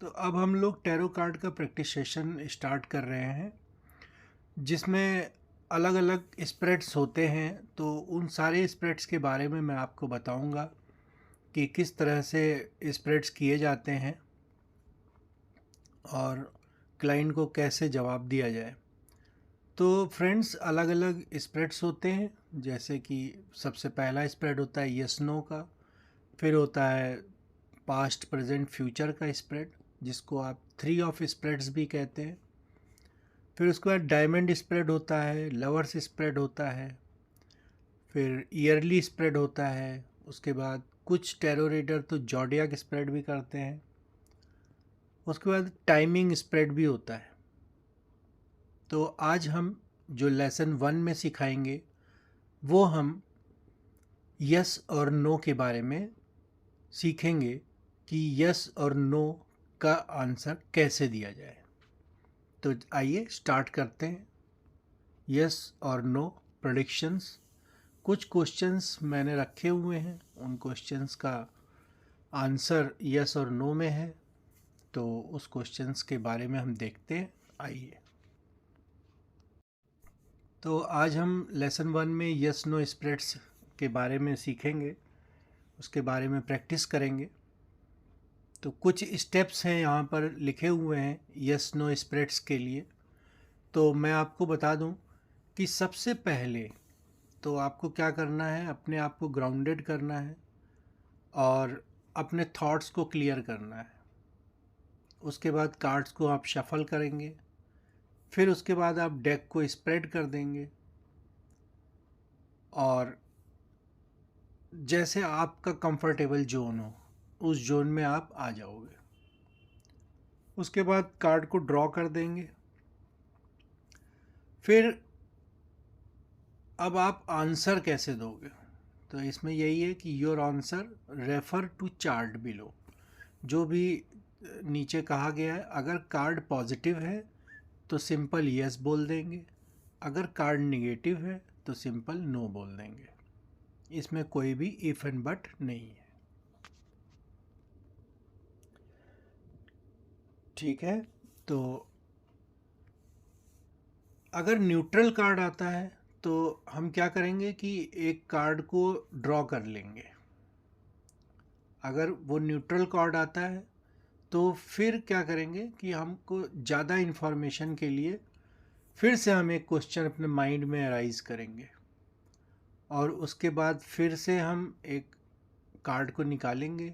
तो अब हम लोग टैरो कार्ड का प्रैक्टिस सेशन स्टार्ट कर रहे हैं, जिसमें अलग अलग स्प्रेड्स होते हैं। तो उन सारे स्प्रेड्स के बारे में मैं आपको बताऊंगा कि किस तरह से स्प्रेड्स किए जाते हैं और क्लाइंट को कैसे जवाब दिया जाए। तो फ्रेंड्स, अलग अलग स्प्रेड्स होते हैं, जैसे कि सबसे पहला स्प्रेड होता है यस नो का। फिर होता है पास्ट प्रेजेंट फ्यूचर का स्प्रेड, जिसको आप थ्री ऑफ स्प्रेड्स भी कहते हैं। फिर उसके बाद डायमंड स्प्रेड होता है, लवर्स स्प्रेड होता है, फिर ईयरली स्प्रेड होता है। उसके बाद कुछ टैरो रीडर तो जॉडियक स्प्रेड भी करते हैं। उसके बाद टाइमिंग स्प्रेड भी होता है। तो आज हम जो लेसन 1 में सिखाएंगे वो हम यस और नो के बारे में सीखेंगे कि यस और नो का आंसर कैसे दिया जाए। तो आइए स्टार्ट करते हैं। यस और नो प्रेडिक्शंस। कुछ क्वेश्चंस मैंने रखे हुए हैं, उन क्वेश्चंस का आंसर यस और नो में है। तो उस क्वेश्चंस के बारे में हम देखते हैं। आइए, तो आज हम लेसन 1 में यस नो स्प्रेड्स के बारे में सीखेंगे, उसके बारे में प्रैक्टिस करेंगे। तो कुछ स्टेप्स हैं यहाँ पर लिखे हुए हैं यस नो स्प्रेड्स के लिए। तो मैं आपको बता दूं कि सबसे पहले तो आपको क्या करना है, अपने आप को ग्राउंडेड करना है और अपने थॉट्स को क्लियर करना है। उसके बाद कार्ड्स को आप शफल करेंगे, फिर उसके बाद आप डेक को स्प्रेड कर देंगे और जैसे आपका कंफर्टेबल जोन हो उस जोन में आप आ जाओगे। उसके बाद कार्ड को ड्रॉ कर देंगे। फिर अब आप आंसर कैसे दोगे, तो इसमें यही है कि your answer refer to chart below. जो भी नीचे कहा गया है, अगर कार्ड पॉजिटिव है तो सिंपल यस बोल देंगे, अगर कार्ड नेगेटिव है तो सिंपल नो बोल देंगे। इसमें कोई भी इफ़ एंड बट नहीं है। ठीक है, तो अगर न्यूट्रल कार्ड आता है तो हम क्या करेंगे कि एक कार्ड को ड्रॉ कर लेंगे। अगर वो न्यूट्रल कार्ड आता है तो फिर क्या करेंगे कि हमको ज़्यादा इन्फॉर्मेशन के लिए फिर से हम एक क्वेश्चन अपने माइंड में अराइज करेंगे और उसके बाद फिर से हम एक कार्ड को निकालेंगे।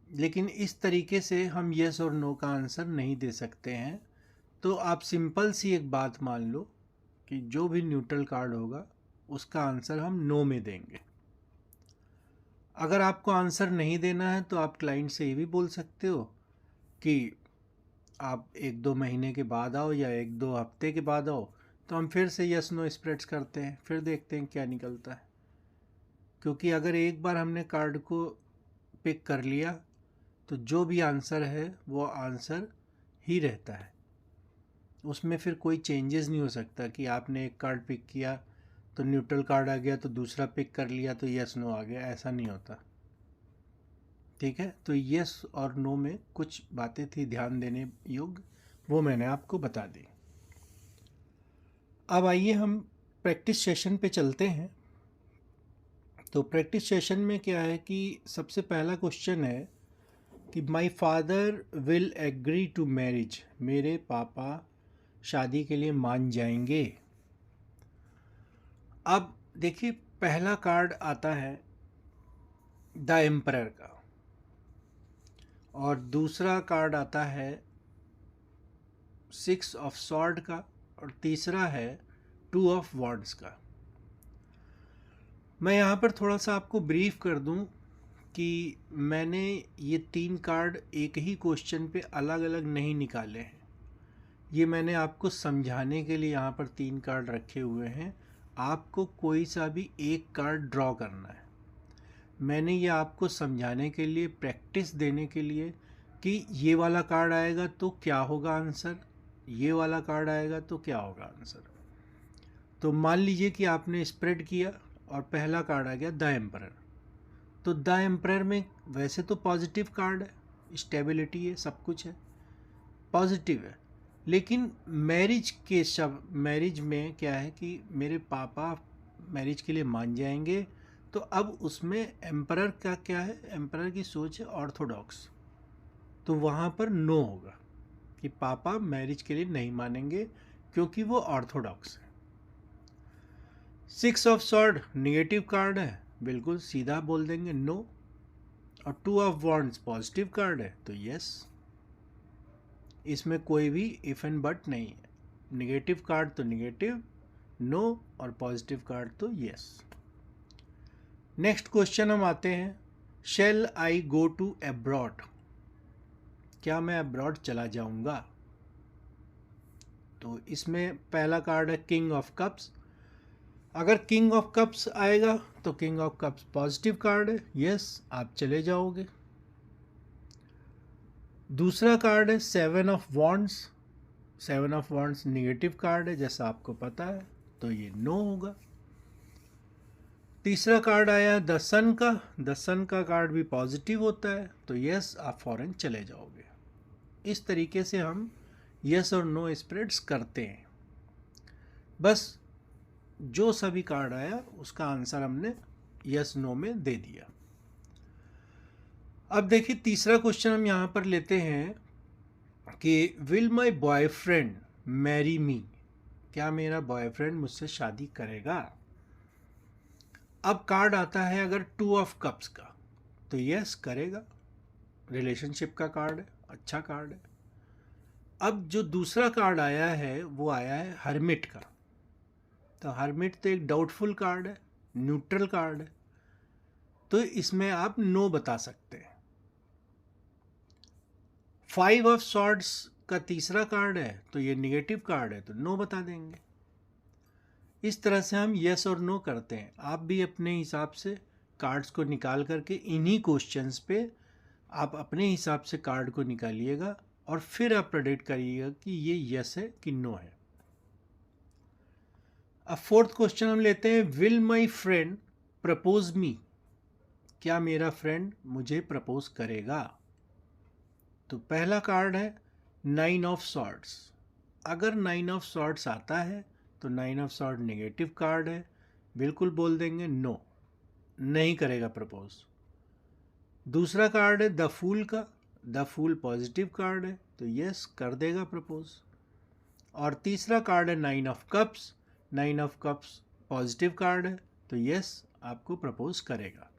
लेकिन इस तरीके से हम येस और नो का आंसर नहीं दे सकते हैं। तो आप सिंपल सी एक बात मान लो कि जो भी न्यूट्रल कार्ड होगा उसका आंसर हम नो में देंगे। अगर आपको आंसर नहीं देना है तो आप क्लाइंट से ये भी बोल सकते हो कि आप 1-2 महीने के बाद आओ या 1-2 हफ्ते के बाद आओ, तो हम फिर से यस नो स्प्रेड्स करते हैं, फिर देखते हैं क्या निकलता है। क्योंकि अगर एक बार हमने कार्ड को पिक कर लिया तो जो भी आंसर है वो आंसर ही रहता है, उसमें फिर कोई चेंजेस नहीं हो सकता कि आपने एक कार्ड पिक किया तो न्यूट्रल कार्ड आ गया तो दूसरा पिक कर लिया तो यस नो आ गया, ऐसा नहीं होता। ठीक है, तो यस और नो में कुछ बातें थी ध्यान देने योग्य, वो मैंने आपको बता दी। अब आइए हम प्रैक्टिस सेशन पे चलते हैं। तो प्रैक्टिस सेशन में क्या है कि सबसे पहला क्वेश्चन है कि my father will agree to marriage, मेरे पापा शादी के लिए मान जाएंगे। अब देखिए, पहला कार्ड आता है द एम्परर का और दूसरा कार्ड आता है 6 ऑफ सॉर्ड का और तीसरा है 2 ऑफ वॉन्ड्स का। मैं यहाँ पर थोड़ा सा आपको ब्रीफ कर दूँ कि मैंने ये 3 कार्ड एक ही क्वेश्चन पे अलग अलग नहीं निकाले हैं। ये मैंने आपको समझाने के लिए यहाँ पर 3 कार्ड रखे हुए हैं। आपको कोई सा भी एक कार्ड ड्रॉ करना है। मैंने ये आपको समझाने के लिए, प्रैक्टिस देने के लिए कि ये वाला कार्ड आएगा तो क्या होगा आंसर, ये वाला कार्ड आएगा तो क्या होगा आंसर। तो मान लीजिए कि आपने स्प्रेड किया और पहला कार्ड आ गया द एम्परर। तो द एम्परर में वैसे तो पॉजिटिव कार्ड है, स्टेबिलिटी है, सब कुछ है, पॉजिटिव है। लेकिन मैरिज में क्या है कि मेरे पापा मैरिज के लिए मान जाएंगे, तो अब उसमें एम्परर का क्या है, एम्परर की सोच है ऑर्थोडॉक्स, तो वहाँ पर नो होगा कि पापा मैरिज के लिए नहीं मानेंगे क्योंकि वो ऑर्थोडॉक्स है। 6 ऑफ सॉर्ड निगेटिव कार्ड है, बिल्कुल सीधा बोल देंगे नो। और 2 ऑफ वॉन्ड्स पॉजिटिव कार्ड है, तो यस, इसमें कोई भी इफ एंड बट नहीं है। निगेटिव कार्ड तो निगेटिव, नो, और पॉजिटिव कार्ड तो यस। नेक्स्ट क्वेश्चन हम आते हैं, shall I go to abroad, क्या मैं अब्रॉड चला जाऊंगा? तो इसमें पहला कार्ड है किंग ऑफ कप्स। अगर किंग ऑफ कप्स आएगा तो king of cups positive card है, यस आप चले जाओगे। दूसरा कार्ड है 7 of wands. 7 of wands negative card है जैसा आपको पता है, तो ये नो होगा। तीसरा कार्ड आया द सन का। द सन का कार्ड भी पॉजिटिव होता है, तो यस आप फॉरेन चले जाओगे। इस तरीके से हम यस और नो स्प्रेड्स करते हैं। बस जो सभी कार्ड आया उसका आंसर हमने यस नो में दे दिया। अब देखिए तीसरा क्वेश्चन हम यहाँ पर लेते हैं कि will my boyfriend marry me, क्या मेरा बॉयफ्रेंड मुझसे शादी करेगा? अब कार्ड आता है अगर 2 ऑफ कप्स का, तो यस करेगा, रिलेशनशिप का कार्ड है, अच्छा कार्ड है। अब जो दूसरा कार्ड आया है वो आया है हर्मिट का। तो हर्मिट तो एक डाउटफुल कार्ड है, न्यूट्रल कार्ड है, तो इसमें आप नो बता सकते हैं। 5 ऑफ सॉर्ड्स का तीसरा कार्ड है, तो ये निगेटिव कार्ड है, तो नो बता देंगे। इस तरह से हम यस और नो करते हैं। आप भी अपने हिसाब से कार्ड्स को निकाल करके इन्हीं क्वेश्चंस पे आप अपने हिसाब से कार्ड को निकालिएगा और फिर आप प्रेडिक्ट करिएगा कि ये यस है कि नो है। अब फोर्थ क्वेश्चन हम लेते हैं, will my friend propose me, क्या मेरा फ्रेंड मुझे प्रपोज करेगा? तो पहला कार्ड है 9 ऑफ सॉर्ड्स। अगर 9 ऑफ सॉर्ड्स आता है तो 9 ऑफ सॉर्ड नेगेटिव कार्ड है, बिल्कुल बोल देंगे नो, नहीं करेगा प्रपोज। दूसरा कार्ड है द फूल का। द फूल पॉजिटिव कार्ड है, तो यस कर देगा प्रपोज। और तीसरा कार्ड है 9 of cups. 9 of cups positive card है, तो यस आपको प्रपोज करेगा।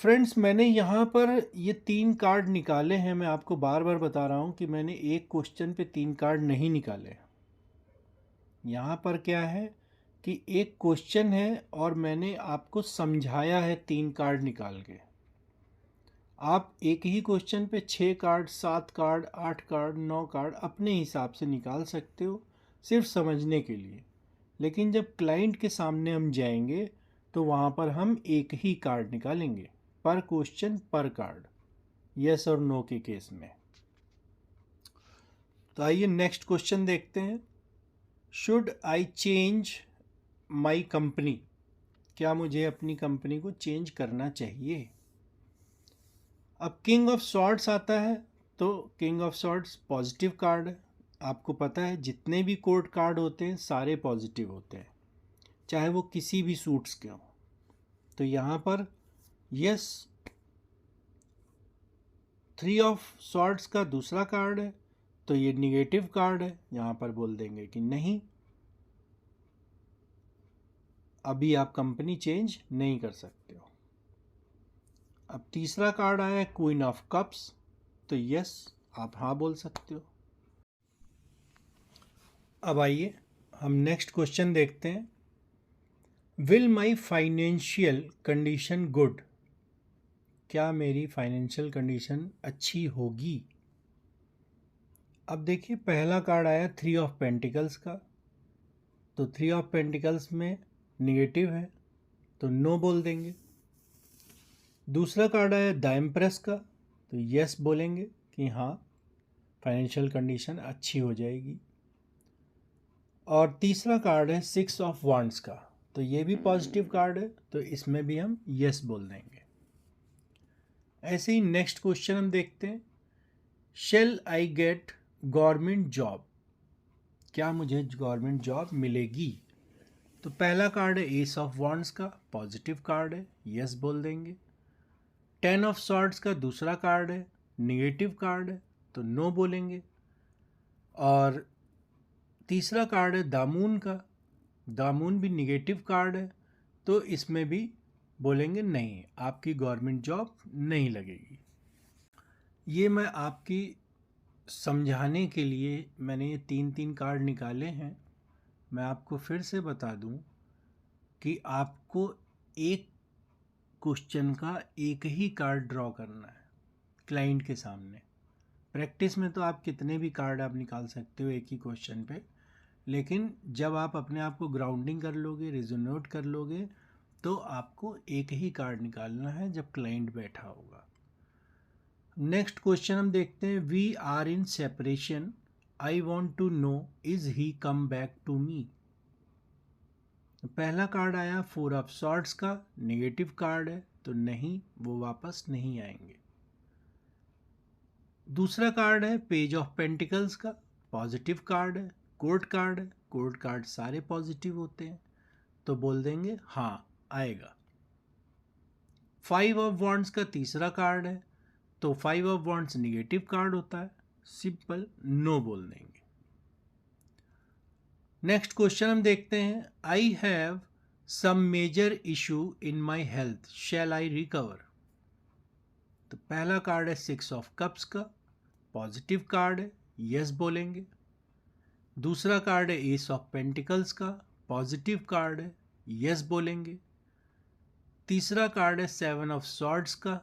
फ्रेंड्स मैंने यहाँ पर ये 3 कार्ड निकाले हैं। मैं आपको बार बार बता रहा हूँ कि मैंने एक क्वेश्चन पे 3 कार्ड नहीं निकाले। यहाँ पर क्या है कि एक क्वेश्चन है और मैंने आपको समझाया है 3 कार्ड निकाल के। आप एक ही क्वेश्चन पे 6 कार्ड, 7 कार्ड, 8 कार्ड, 9 कार्ड अपने हिसाब से निकाल सकते हो सिर्फ समझने के लिए। लेकिन जब क्लाइंट के सामने हम जाएंगे तो वहाँ पर हम एक ही कार्ड निकालेंगे, पर क्वेश्चन पर कार्ड, यस और नो के केस में। तो आइए नेक्स्ट क्वेश्चन देखते हैं, should I change my company, क्या मुझे अपनी कंपनी को चेंज करना चाहिए? अब किंग ऑफ सॉर्ड्स आता है, तो king of swords positive card है। आपको पता है जितने भी कोर्ट कार्ड होते हैं सारे पॉजिटिव होते हैं, चाहे वो किसी भी सूट्स के हों। तो यहाँ पर यस। 3 ऑफ सॉर्ड्स का दूसरा कार्ड है, तो ये निगेटिव कार्ड है, यहाँ पर बोल देंगे कि नहीं, अभी आप कंपनी चेंज नहीं कर सकते हो। अब तीसरा कार्ड आया है क्वीन ऑफ कप्स, तो यस आप हाँ बोल सकते हो। अब आइए हम नेक्स्ट क्वेश्चन देखते हैं, will my financial condition good, क्या मेरी फाइनेंशियल कंडीशन अच्छी होगी? अब देखिए पहला कार्ड आया 3 ऑफ पेंटिकल्स का, तो 3 ऑफ पेंटिकल्स में निगेटिव है, तो नो बोल देंगे। दूसरा कार्ड आया द एम्प्रेस का, तो यस बोलेंगे कि हाँ फाइनेंशियल कंडीशन अच्छी हो जाएगी। और तीसरा कार्ड है 6 ऑफ वॉन्ड्स का, तो ये भी पॉजिटिव कार्ड है, तो इसमें भी हम यस बोल देंगे। ऐसे ही नेक्स्ट क्वेश्चन हम देखते हैं, shall I get government job, क्या मुझे गवर्नमेंट जॉब मिलेगी? तो पहला कार्ड है एस ऑफ वॉन्ड्स का, पॉजिटिव कार्ड है, यस बोल देंगे। 10 ऑफ सॉर्ड्स का दूसरा कार्ड है, निगेटिव कार्ड है, तो नो बोलेंगे। और तीसरा कार्ड है दामून का, दामून भी निगेटिव कार्ड है, तो इसमें भी बोलेंगे नहीं, आपकी गवर्नमेंट जॉब नहीं लगेगी। ये मैं आपकी समझाने के लिए मैंने ये 3 कार्ड निकाले हैं। मैं आपको फिर से बता दूं कि आपको एक क्वेश्चन का एक ही कार्ड ड्रॉ करना है क्लाइंट के सामने। प्रैक्टिस में तो आप कितने भी कार्ड आप निकाल सकते हो एक ही क्वेश्चन पे, लेकिन जब आप अपने आप को ग्राउंडिंग कर लोगे, रिजोनेट कर लोगे, तो आपको एक ही कार्ड निकालना है जब क्लाइंट बैठा होगा। नेक्स्ट क्वेश्चन हम देखते हैं, we are in separation, I want to know is he come back to me. पहला कार्ड आया 4 ऑफ सॉर्ड्स का, नेगेटिव कार्ड है, तो नहीं, वो वापस नहीं आएंगे। दूसरा कार्ड है पेज ऑफ पेंटिकल्स का, पॉजिटिव कार्ड है, कोर्ट कार्ड है, कोर्ट कार्ड सारे पॉजिटिव होते हैं, तो बोल देंगे हाँ आएगा। 5 ऑफ वॉन्ड्स का तीसरा कार्ड है, तो 5 ऑफ वॉन्ड्स निगेटिव कार्ड होता है, सिंपल नो बोल देंगे। नेक्स्ट क्वेश्चन हम देखते हैं, I have some major issue in my health, shall I recover. तो पहला कार्ड है 6 ऑफ कप्स का, पॉजिटिव कार्ड है, यस बोलेंगे। दूसरा कार्ड है एस ऑफ पेंटिकल्स का, पॉजिटिव कार्ड है, यस बोलेंगे। तीसरा कार्ड है 7 ऑफ सॉर्ड्स का,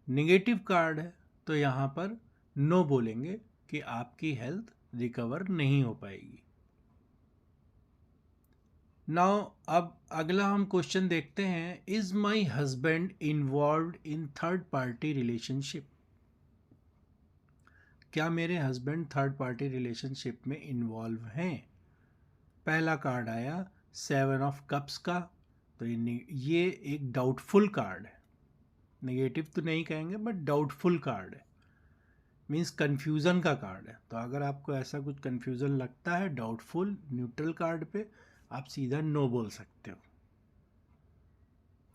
निगेटिव कार्ड है, तो यहाँ पर नो बोलेंगे कि आपकी हेल्थ रिकवर नहीं हो पाएगी। नाउ अब अगला हम क्वेश्चन देखते हैं, is my husband involved in third party relationship, क्या मेरे हस्बैंड थर्ड पार्टी रिलेशनशिप में इन्वॉल्व हैं? पहला कार्ड आया 7 ऑफ कप्स का, तो ये एक डाउटफुल कार्ड है, नेगेटिव तो नहीं कहेंगे बट डाउटफुल कार्ड है, मीन्स कन्फ्यूज़न का कार्ड है। तो अगर आपको ऐसा कुछ कन्फ्यूज़न लगता है डाउटफुल न्यूट्रल कार्ड पे, आप सीधा नो बोल सकते हो।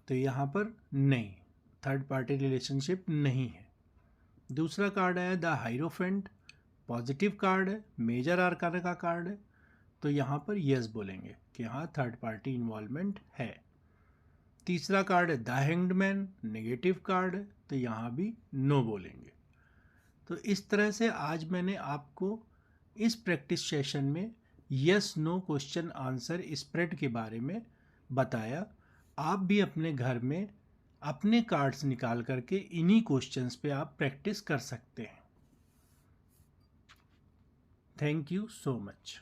तो यहाँ पर नहीं, थर्ड पार्टी रिलेशनशिप नहीं है। दूसरा कार्ड आया द हाइरोफेंट, पॉजिटिव कार्ड है, मेजर आर्काना का कार्ड है, तो यहाँ पर यस बोलेंगे कि हाँ थर्ड पार्टी इन्वॉल्वमेंट है। तीसरा कार्ड है the hanged man, negative card है, तो यहाँ भी नो बोलेंगे। तो इस तरह से आज मैंने आपको इस प्रैक्टिस सेशन में yes no question answer spread के बारे में बताया। आप भी अपने घर में अपने कार्ड्स निकाल करके इन्हीं क्वेश्चंस पे आप प्रैक्टिस कर सकते हैं। Thank you so much.